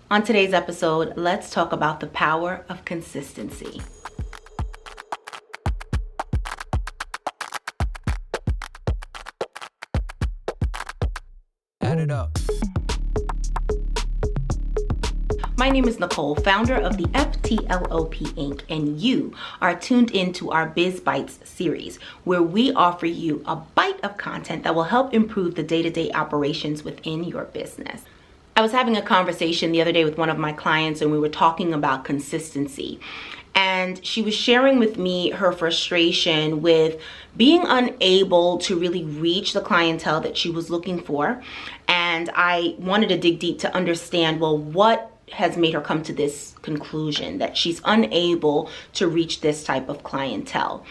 On today's episode, let's talk about the power of consistency. Add it up. My name is Nicole, founder of the FTLOP Inc., and you are tuned into our Biz Bytes Series, where we offer you a bite of content that will help improve the day-to-day operations within your business. I was having a conversation the other day with one of my clients, and we were talking about consistency. And she was sharing with me her frustration with being unable to really reach the clientele that she was looking for. And I wanted to dig deep to understand, well, what has made her come to this conclusion that she's unable to reach this type of clientele.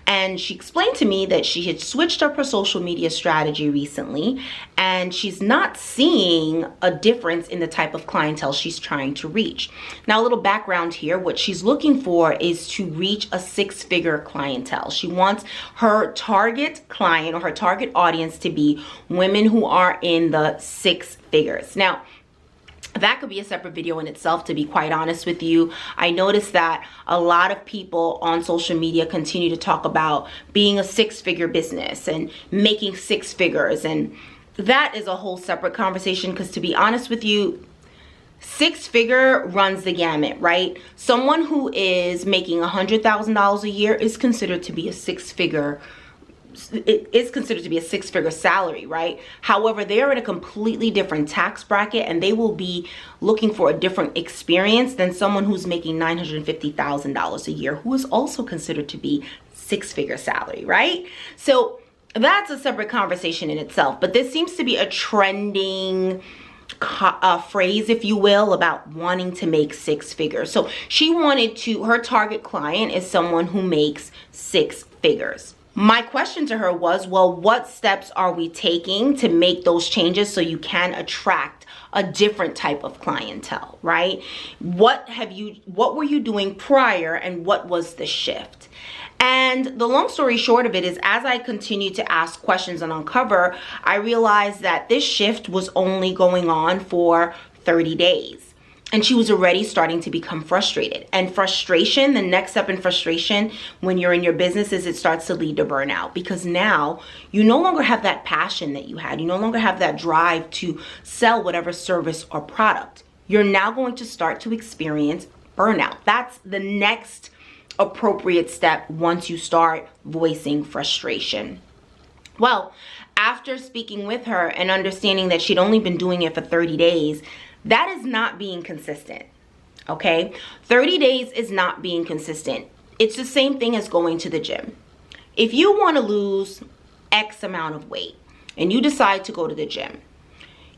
And she explained to me that she had switched up her social media strategy recently, and she's not seeing a difference in the type of clientele she's trying to reach. Now, a little background here, what she's looking for is to reach a six-figure clientele. She wants her target client or her target audience to be women who are in the six figures. Now, that could be a separate video in itself, to be quite honest with you. I noticed that a lot of people on social media continue to talk about being a six-figure business and making six figures. And that is a whole separate conversation because, to be honest with you, six-figure runs the gamut, right? Someone who is making $100,000 a year is considered to be a six-figure. It is considered to be a six-figure salary, right? However, they're in a completely different tax bracket, and they will be looking for a different experience than someone who's making $950,000 a year, who is also considered to be six-figure salary, right? So that's a separate conversation in itself. But this seems to be a trending phrase, if you will, about wanting to make six figures. So she wanted to, her target client is someone who makes six figures. My question to her was, well, what steps are we taking to make those changes so you can attract a different type of clientele, right? What were you doing prior, and what was the shift? And the long story short of it is, as I continued to ask questions and uncover, I realized that this shift was only going on for 30 days. And she was already starting to become frustrated. And frustration, the next step in frustration when you're in your business, is it starts to lead to burnout, because now you no longer have that passion that you had. You no longer have that drive to sell whatever service or product. You're now going to start to experience burnout. That's the next appropriate step once you start voicing frustration. Well, after speaking with her and understanding that she'd only been doing it for 30 days, that is not being consistent, okay? 30 days is not being consistent. It's the same thing as going to the gym. If you want to lose X amount of weight and you decide to go to the gym,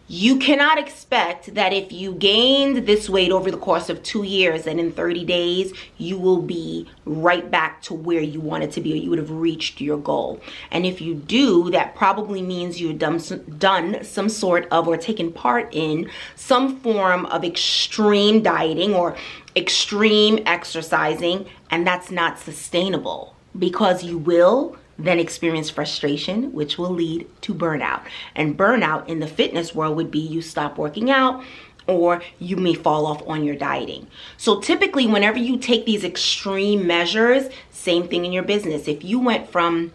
you cannot expect that if you gained this weight over the course of 2 years, and in 30 days, you will be right back to where you wanted to be, or you would have reached your goal. And if you do, that probably means you've done some sort of, or taken part in some form of extreme dieting or extreme exercising, and that's not sustainable, because you will then experience frustration, which will lead to burnout. And burnout in the fitness world would be you stop working out, or you may fall off on your dieting. So typically, whenever you take these extreme measures, same thing in your business. If you went from,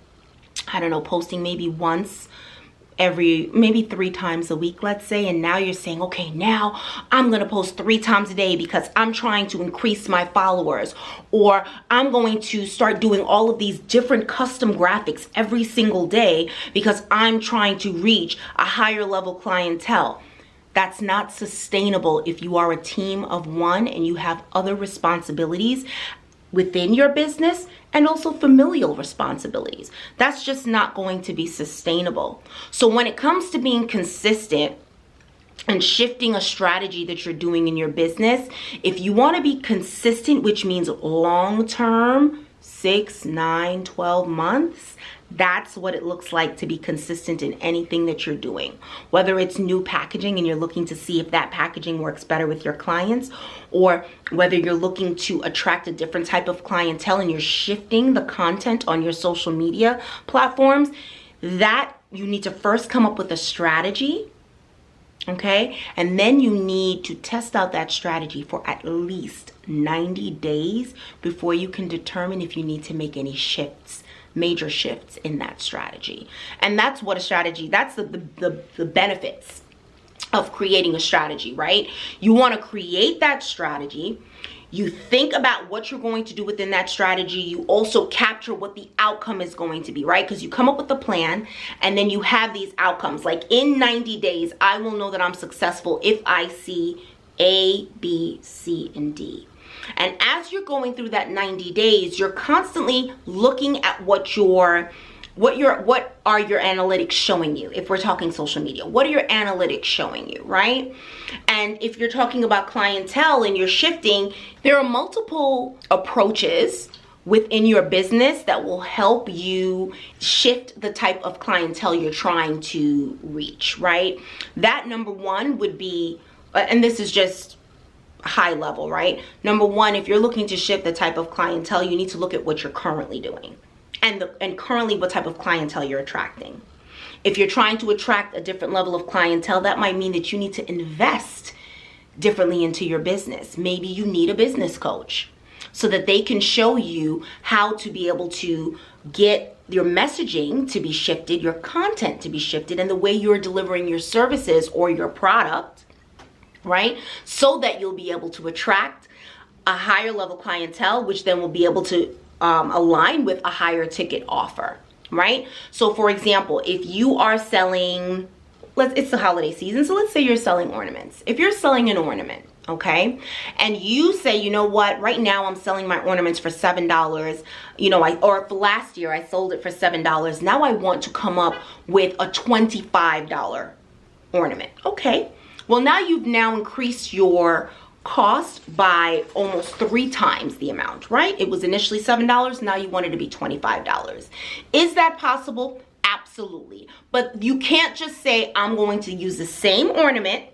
I don't know, posting maybe once maybe 3 times a week, let's say, and now you're saying, okay, now I'm gonna post 3 times a day because I'm trying to increase my followers, or I'm going to start doing all of these different custom graphics every single day because I'm trying to reach a higher level clientele. That's not sustainable if you are a team of one and you have other responsibilities within your business and also familial responsibilities. That's just not going to be sustainable. So when it comes to being consistent and shifting a strategy that you're doing in your business, if you want to be consistent, which means long-term, 6, 9, 12 months, that's what it looks like to be consistent in anything that you're doing. Whether it's new packaging and you're looking to see if that packaging works better with your clients, or whether you're looking to attract a different type of clientele and you're shifting the content on your social media platforms, that you need to first come up with a strategy Okay, and then you need to test out that strategy for at least 90 days before you can determine if you need to make any shifts, major shifts in that strategy. And that's what a strategy, that's the benefits of creating a strategy, right? You want to create that strategy. You think about what you're going to do within that strategy. You also capture what the outcome is going to be, right? Because you come up with a plan and then you have these outcomes. Like in 90 days, I will know that I'm successful if I see A, B, C, and D. And as you're going through that 90 days, you're constantly looking at what are your analytics showing you? If we're talking social media, what are your analytics showing you, right? And if you're talking about clientele and you're shifting, there are multiple approaches within your business that will help you shift the type of clientele you're trying to reach, right? That number one would be, and this is just high level, right? Number one, if you're looking to shift the type of clientele, you need to look at what you're currently doing. And currently what type of clientele you're attracting. If you're trying to attract a different level of clientele, that might mean that you need to invest differently into your business. Maybe you need a business coach so that they can show you how to be able to get your messaging to be shifted, your content to be shifted, and the way you're delivering your services or your product, right? So that you'll be able to attract a higher level clientele, which then will be able to align with a higher ticket offer, right? So for example, if you are selling, it's the holiday season, so let's say you're selling ornaments. If you're selling an ornament, okay, and you say, you know what, right now I'm selling my ornaments for $7, or for last year I sold it for $7. Now I want to come up with a $25 ornament. Okay, well now you've increased your cost by almost 3 times the amount, right? It was initially $7, now you want it to be $25. Is that possible? Absolutely. But you can't just say, I'm going to use the same ornament,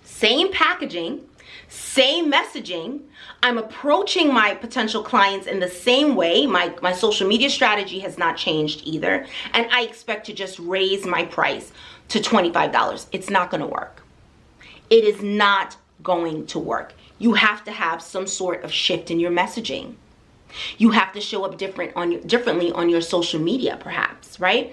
same packaging, same messaging. I'm approaching my potential clients in the same way. My social media strategy has not changed either. And I expect to just raise my price to $25. It's not going to work. It is not going to work. You have to have some sort of shift in your messaging. You have to show up differently on your social media, perhaps, right?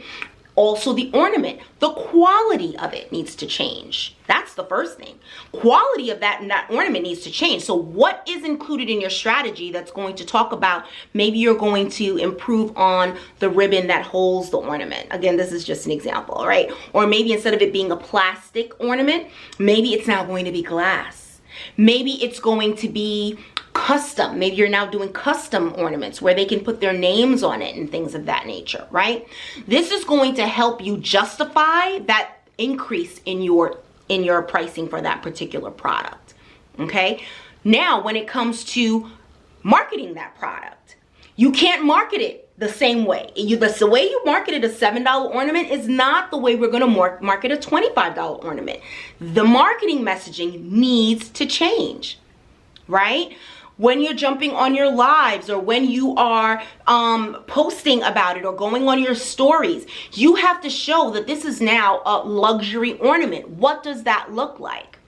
Also, the ornament, the quality of it needs to change. That's the first thing. Quality of that ornament needs to change. So what is included in your strategy that's going to talk about, maybe you're going to improve on the ribbon that holds the ornament. Again, this is just an example, right? Or maybe instead of it being a plastic ornament, maybe it's now going to be glass. Maybe it's going to be custom. Maybe you're now doing custom ornaments where they can put their names on it and things of that nature, right? This is going to help you justify that increase in your pricing for that particular product. Okay? Now, when it comes to marketing that product, you can't market it the same way. The way you marketed a $7 ornament is not the way we're going to market a $25 ornament. The marketing messaging needs to change, right? When you're jumping on your lives or when you are posting about it or going on your stories, you have to show that this is now a luxury ornament. What does that look like?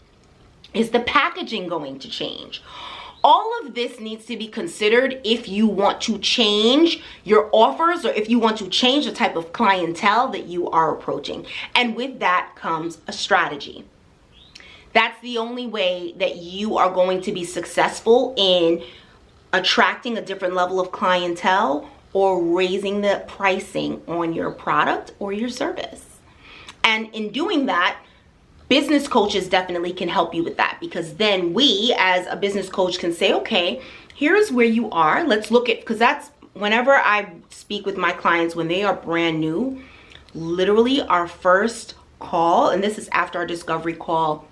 Is the packaging going to change? All of this needs to be considered if you want to change your offers or if you want to change the type of clientele that you are approaching. And with that comes a strategy. That's the only way that you are going to be successful in attracting a different level of clientele or raising the pricing on your product or your service. And in doing that, business coaches definitely can help you with that, because then we as a business coach can say, okay, here's where you are. Let's look at, because that's whenever I speak with my clients when they are brand new, literally our first call, and this is after our discovery call,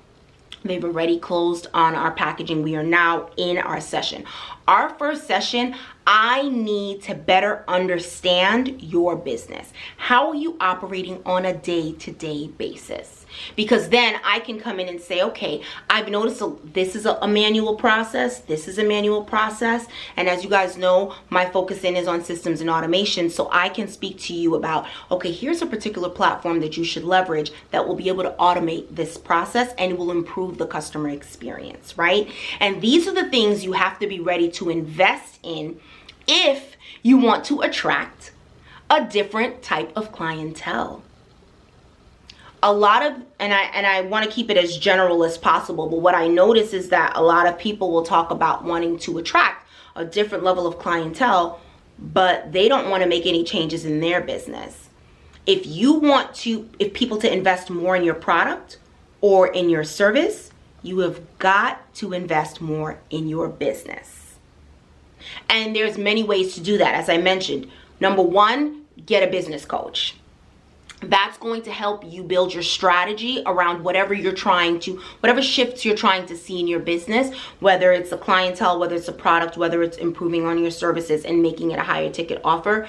they've already closed on our packaging. We are now in our session. Our first session, I need to better understand your business. How are you operating on a day-to-day basis? because then I can come in and say, okay, I've noticed this is a manual process. This is a manual process. And as you guys know, my focus is on systems and automation. So I can speak to you about, okay, here's a particular platform that you should leverage that will be able to automate this process and will improve the customer experience, right? And these are the things you have to be ready to invest in if you want to attract a different type of clientele. A lot of, and I want to keep it as general as possible, but what I notice is that a lot of people will talk about wanting to attract a different level of clientele, but they don't want to make any changes in their business. If you want people to invest more in your product or in your service, you have got to invest more in your business. And there's many ways to do that. As I mentioned, number one, get a business coach. That's going to help you build your strategy around whatever shifts you're trying to see in your business, whether it's a clientele, whether it's a product, whether it's improving on your services and making it a higher ticket offer.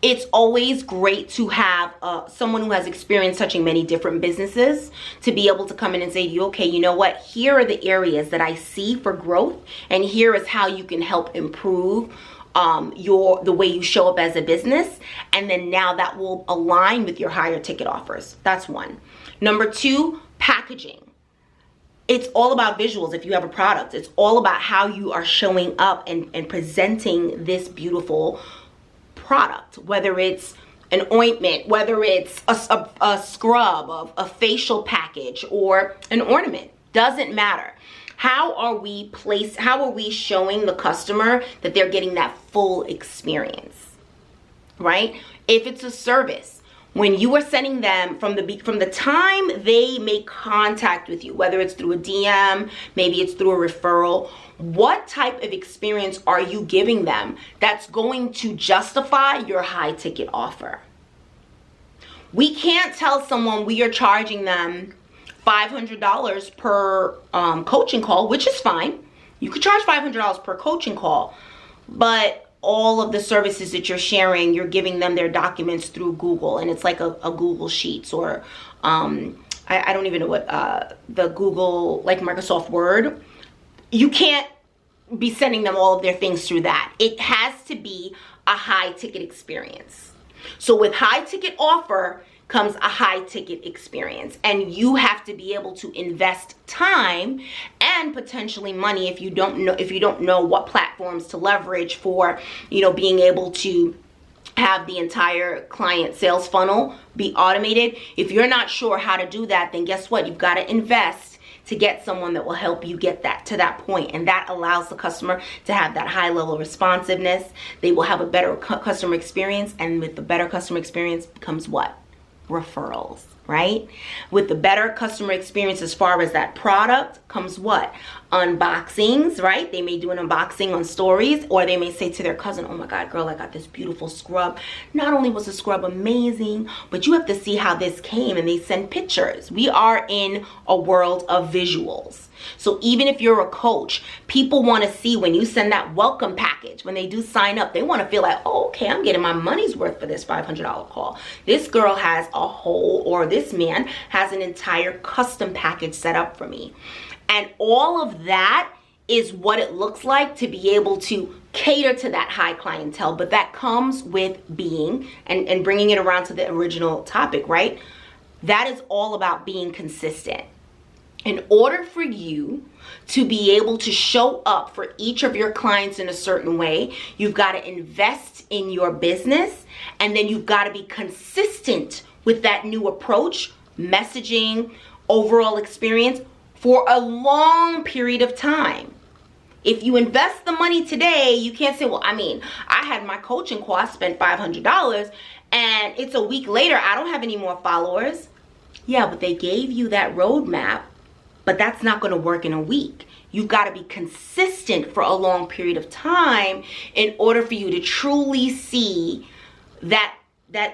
It's always great to have someone who has experience touching many different businesses to be able to come in and say to you, okay, you know what? Here are the areas that I see for growth, and here is how you can help improve the way you show up as a business, and then now that will align with your higher ticket offers. That's one. Number two, packaging. It's all about visuals. If you have a product, it's all about how you are showing up and presenting this beautiful product, whether it's an ointment, whether it's a scrub, a facial package, or an ornament. Doesn't matter. How are we showing the customer that they're getting that full experience, right? If it's a service, when you are sending them from the time they make contact with you, whether it's through a DM, maybe it's through a referral, what type of experience are you giving them that's going to justify your high ticket offer? We can't tell someone we are charging them $500 per coaching call, which is fine. You could charge $500 per coaching call, but all of the services that you're sharing, you're giving them their documents through Google, and it's like a Google Sheets, or I don't even know what the Google, like Microsoft Word. You can't be sending them all of their things through that. It has to be a high ticket experience. So with high ticket offer comes a high ticket experience, and you have to be able to invest time and potentially money if you don't know what platforms to leverage for, being able to have the entire client sales funnel be automated. If you're not sure how to do that, then guess what? You've got to invest to get someone that will help you get that to that point, and that allows the customer to have that high level of responsiveness. They will have a better customer experience, and with the better customer experience comes what? Referrals, right? With the better customer experience as far as that product comes what? Unboxings, right? They may do an unboxing on stories, or they may say to their cousin, oh my God, girl, I got this beautiful scrub. Not only was the scrub amazing, but you have to see how this came, and they send pictures. We are in a world of visuals. So even if you're a coach, people want to see when you send that welcome package, when they do sign up, they want to feel like, oh, okay, I'm getting my money's worth for this $500 call. This girl has a whole, or this man has an entire custom package set up for me. And all of that is what it looks like to be able to cater to that high clientele. But that comes with being, and bringing it around to the original topic, right? That is all about being consistent. In order for you to be able to show up for each of your clients in a certain way, you've got to invest in your business, and then you've got to be consistent with that new approach, messaging, overall experience for a long period of time. If you invest the money today, you can't say, well, I had my coaching call, I spent $500, and it's a week later, I don't have any more followers. Yeah, but they gave you that roadmap. But that's not going to work in a week. You've got to be consistent for a long period of time in order for you to truly see that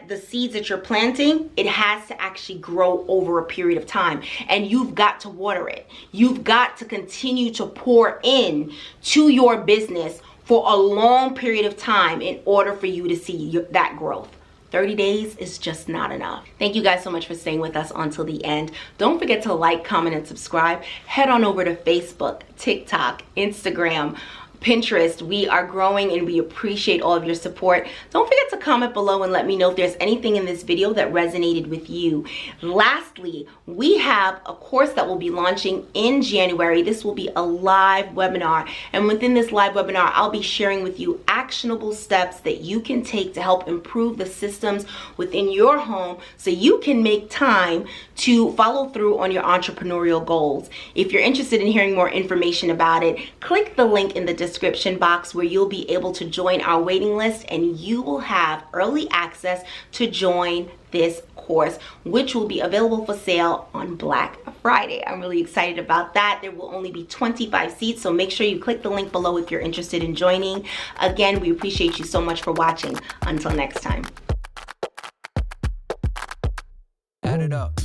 the seeds that you're planting, it has to actually grow over a period of time. And you've got to water it. You've got to continue to pour in to your business for a long period of time in order for you to see that growth. 30 days is just not enough. Thank you guys so much for staying with us until the end. Don't forget to like, comment, and subscribe. Head on over to Facebook, TikTok, Instagram, Pinterest. We are growing and we appreciate all of your support. Don't forget to comment below and let me know if there's anything in this video that resonated with you. Lastly, we have a course that will be launching in January. This will be a live webinar, and within this live webinar, I'll be sharing with you actionable steps that you can take to help improve the systems within your home so you can make time to follow through on your entrepreneurial goals. If you're interested in hearing more information about it, click the link in the description box where you'll be able to join our waiting list, and you will have early access to join this course, which will be available for sale on Black Friday. I'm really excited about that. There will only be 25 seats, so make sure you click the link below if you're interested in joining. Again, we appreciate you so much for watching. Until next time. Add it up.